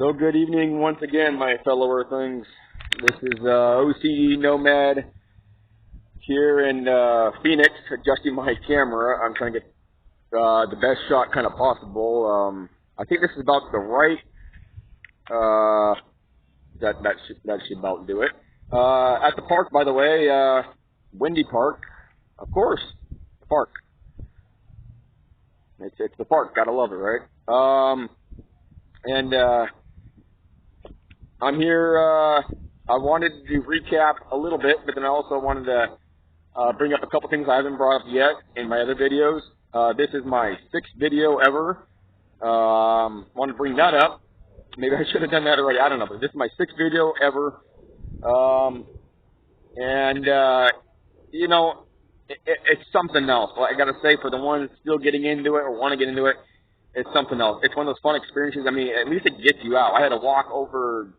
So good evening once again, my fellow Earthlings. This is O.C.D. Nomad here in Phoenix, adjusting my camera. I'm trying to get the best shot kind of possible. I think this is about the right. That should about do it. At the park, by the way, Windy Park, of course, the park. It's the park. Gotta love it, right? I'm here. I wanted to recap a little bit, but then I also wanted to bring up a couple things I haven't brought up yet in my other videos. This is my 6th video ever. Want to bring that up. Maybe I should have done that already. I don't know, but this is my 6th video ever. You know, it's something else. Well, I gotta say, for the ones still getting into it or want to get into it, it's something else. It's one of those fun experiences. I mean, at least it gets you out. I had to walk over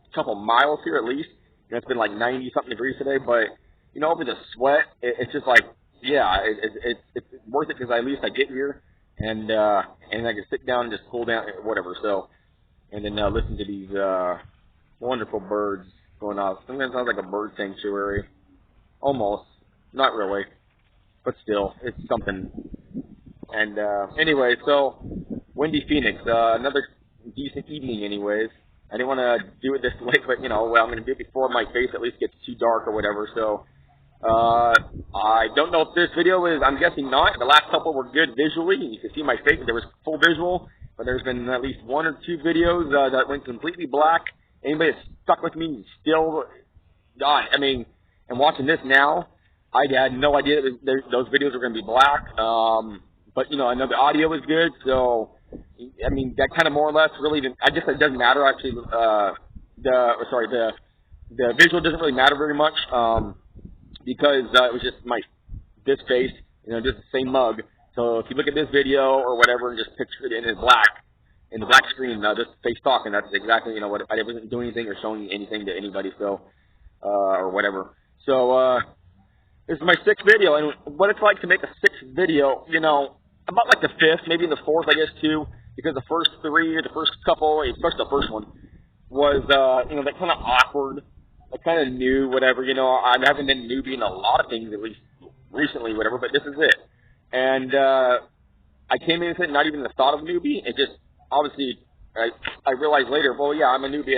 a couple miles here at least. You know, it's been like 90-something degrees today, but, you know, over the sweat, it's just like, yeah, it's worth it because at least I get here and I can sit down and just cool down, whatever. So, and then listen to these wonderful birds going off. Sometimes it sounds like a bird sanctuary. Almost. Not really. But still, it's something. And anyway, so windy Phoenix, another decent evening anyways. I didn't want to do it this late, but you know, well, I'm going to do it before my face at least gets too dark or whatever. So I don't know if this video is, I'm guessing not. The last couple were good visually. You can see my face. There was full visual, but there's been at least 1 or 2 videos that went completely black. Anybody that's stuck with me still, God, I mean, and watching this now, I had no idea that those videos were going to be black. But, you know, I know the audio is good, so, I mean, that kind of more or less really, I guess it doesn't matter, actually, the visual doesn't really matter very much, because it was just this face, you know, just the same mug. So if you look at this video or whatever and just picture it in the black screen, this face talking, that's exactly, you know, what, I wasn't doing anything or showing anything to anybody, so, or whatever. So, this is my 6th video, and what it's like to make a 6th video, you know, about like the 5th, maybe the 4th, I guess, too, because the first 3, or the first couple, especially the first one, was, you know, that kind of awkward, I kind of new, whatever, you know, I haven't been newbie in a lot of things, at least recently, whatever, but this is it. And, I came into it not even the thought of newbie, it just, obviously, I realized later, well, yeah, I'm a newbie,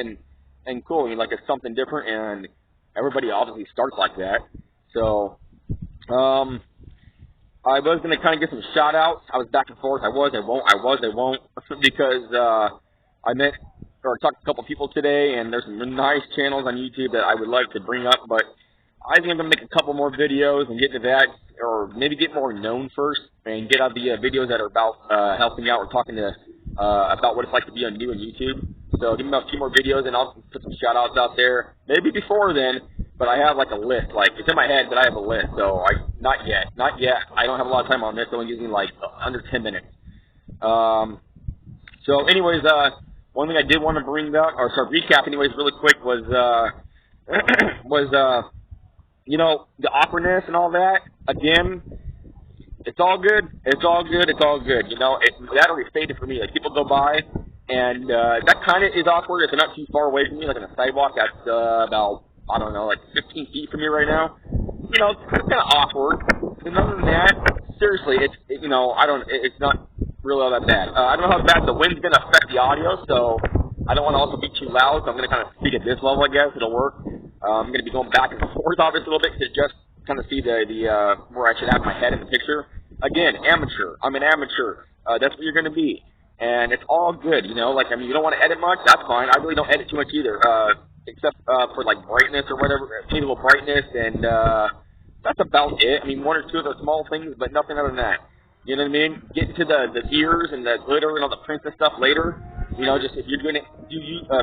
and cool, I mean, like, it's something different, and everybody obviously starts like that. So, I was going to kind of get some shout-outs. I was back and forth. I won't, because I met or talked to a couple people today, and there's some nice channels on YouTube that I would like to bring up, but I think I'm going to make a couple more videos and get to that, or maybe get more known first, and get out the videos that are about helping out or talking to about what it's like to be on new on YouTube. So give me about 2 more videos, and I'll put some shout-outs out there. Maybe before then. But I have like a list, like it's in my head, but I have a list. So not yet. I don't have a lot of time on this. It only gives me like under 10 minutes. So anyways, one thing I did want to bring up, or sort of recap anyways really quick was, you know, the awkwardness and all that. Again, it's all good. It's all good. You know, that already faded for me. Like people go by, and that kind of is awkward if they're not too far away from me, like on a sidewalk that's about, I don't know, like 15 feet from me right now. You know, it's kind of awkward. And other than that, seriously, you know, it's not really all that bad. I don't know how bad the wind's going to affect the audio, so I don't want to also be too loud, so I'm going to kind of speak at this level, I guess. It'll work. I'm going to be going back and forth on this a little bit to just kind of see where I should have my head in the picture. Again, amateur. I'm an amateur. That's what you're going to be. And it's all good, you know. Like, I mean, you don't want to edit much? That's fine. I really don't edit too much either. Except for like brightness or whatever, changeable brightness, and that's about it. I mean, 1 or 2 of the small things, but nothing other than that. You know what I mean? Get into the ears and the glitter and all the princess stuff later. You know, just if you're doing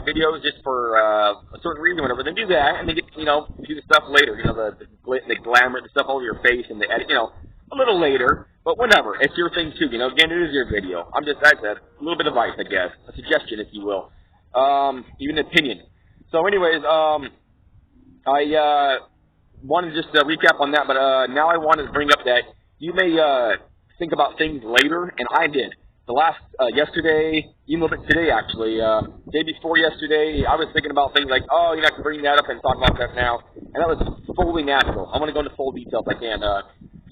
videos just for a certain reason or whatever, then do that, and then get, you know, do the stuff later. You know, the glamour, the stuff all over your face, and the edit. You know, a little later, but whatever. It's your thing too. You know, again, it is your video. I'm just, that's a little bit of advice, I guess, a suggestion, if you will, even an opinion. So anyways, I wanted to just recap on that, but now I wanted to bring up that you may think about things later, and I did. yesterday, even a little bit today actually, day before yesterday, I was thinking about things like, oh, I can bring that up and talk about that now, and that was fully natural. I want to go into full detail if I can.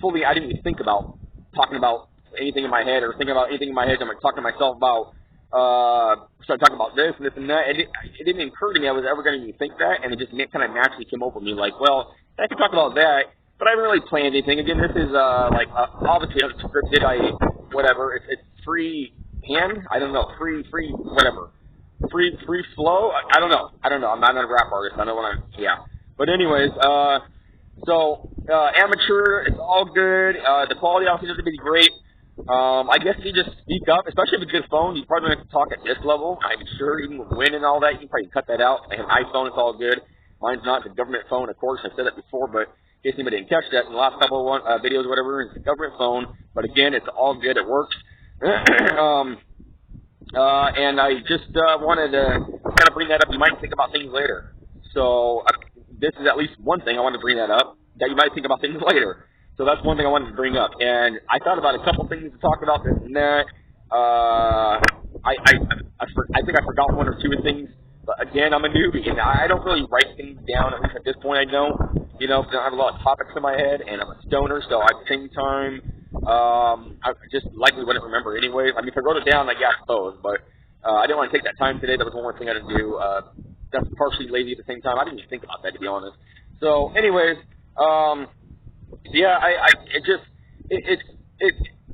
Fully, I didn't even think about talking about anything in my head or thinking about anything in my head. I'm like talking to myself about, started talking about this and this and that. It didn't occur to me I was ever going to even think that, and it just kind of naturally came over me like, well, I could talk about that, but I haven't really planned anything. Again, this is obviously unscripted. Whatever. It's free hand. I don't know. Free whatever. Free flow. I don't know. I'm not a rap artist. I know what I'm. Yeah. But anyways, amateur. It's all good. The quality obviously doesn't be great. I guess if you just speak up, especially with a good phone, you probably don't have to talk at this level. I'm sure even with Win and all that, you can probably cut that out. I have an iPhone. It's all good. Mine's not. It's a government phone, of course. I said that before, but in case anybody didn't catch that in the last couple of videos or whatever, it's a government phone. But again, it's all good. It works. And I just wanted to kind of bring that up. You might think about things later. So this is at least one thing I wanted to bring that up, that you might think about things later. So that's one thing I wanted to bring up. And I thought about a couple things to talk about, this and that. I think I forgot one or two things. But again, I'm a newbie, and I don't really write things down, at least at this point I don't. Because I don't have a lot of topics in my head, and I'm a stoner, so at the same time, I just likely wouldn't remember anyways. I mean, if I wrote it down, I suppose, but I didn't want to take that time today. That was one more thing I had to do. That's partially lazy at the same time. I didn't even think about that, to be honest. So, anyways,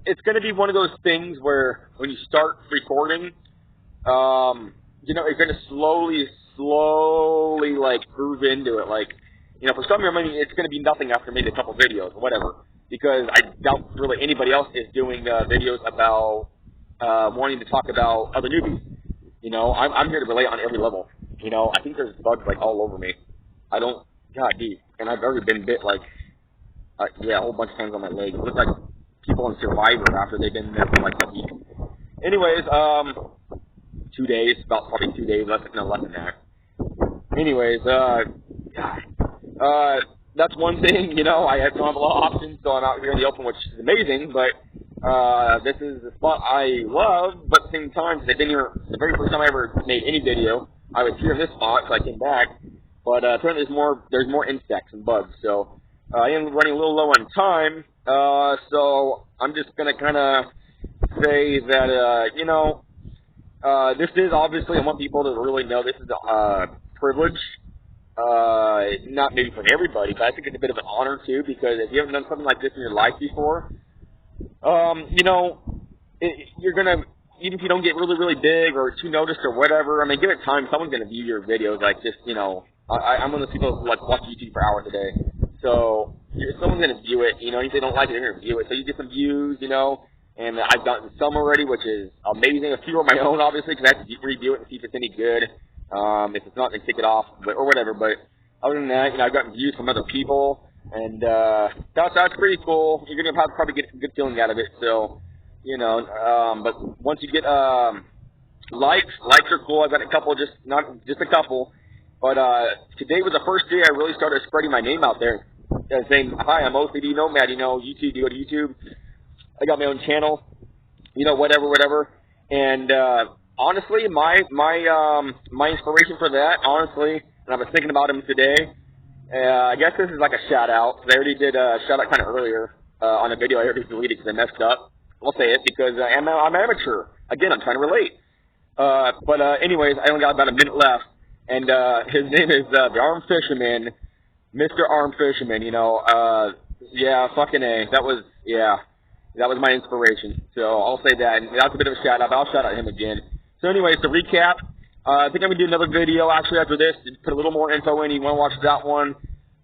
it's going to be one of those things where when you start recording, you're going to slowly, like, groove into it. Like, for some of you, it's going to be nothing after maybe a couple videos or whatever, because I doubt really anybody else is doing videos about wanting to talk about other newbies. I'm here to relate on every level. I think there's bugs, like, all over me. God, dude. And I've already been bit, like, a whole bunch of times on my leg. It looks like people on Survivor after they've been there for, like, a week. Anyways, 2 days, about probably 2 days, less than that. Anyways, that's one thing, I don't have a lot of options, so I'm out here in the open, which is amazing, but this is the spot I love, but at the same time, since I've been here, the very first time I ever made any video, I was here in this spot, so I came back, but apparently there's more insects and bugs, so I am running a little low on time, so I'm just going to kind of say that, this is obviously, I want people to really know this is a privilege. Not maybe for everybody, but I think it's a bit of an honor too, because if you haven't done something like this in your life before, you're gonna, even if you don't get really, really big or too noticed or whatever, I mean, give it time. Someone's gonna view your videos, like just, I'm one of those people who like watch YouTube for hours a day. So someone's gonna view it, even if they don't like it, they're gonna view it. So you get some views, and I've gotten some already, which is amazing. A few of my own, obviously, because I have to review it and see if it's any good. If it's not, then take it off, or whatever. But other than that, I've gotten views from other people, and that's pretty cool. You're gonna probably get a good feeling out of it. So, but once you get likes are cool. I've got a couple, not just a couple. But today was the first day I really started spreading my name out there, saying, "Hi, I'm O.C.D. Nomad." YouTube. You go to YouTube. I got my own channel. Whatever. And honestly, my inspiration for that, honestly, and I was thinking about him today, I guess this is like a shout-out. I already did a shout-out kind of earlier on a video I already deleted because I messed up. I'll say it because I'm amateur. Again, I'm trying to relate. But anyways, I only got about a minute left, and his name is the Armed Fisherman, Mr. Armed Fisherman, fucking A. That was my inspiration. So I'll say that, and that's a bit of a shout-out, but I'll shout-out him again. So anyways, to recap, I think I'm going to do another video actually after this, to put a little more info in. You want to watch that one.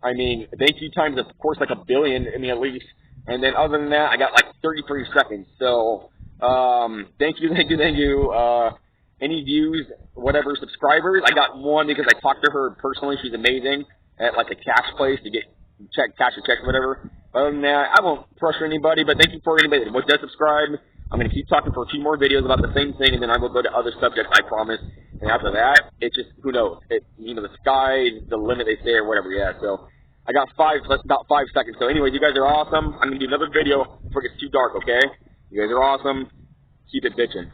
I mean, thank you times, of course, like a billion, at least. And then other than that, I got like 33 seconds. So thank you. Any views, whatever, subscribers, I got one because I talked to her personally. She's amazing at like a cash place to get cash or checks or whatever. Other than that, I won't pressure anybody, but thank you for anybody that does subscribe. I'm going to keep talking for a few more videos about the same thing, and then I will go to other subjects, I promise. And after that, it's just, who knows? The sky is the limit, they say, or whatever, yeah. So I got about 5 seconds. So anyways, you guys are awesome. I'm going to do another video before it gets too dark, okay? You guys are awesome. keep it bitching.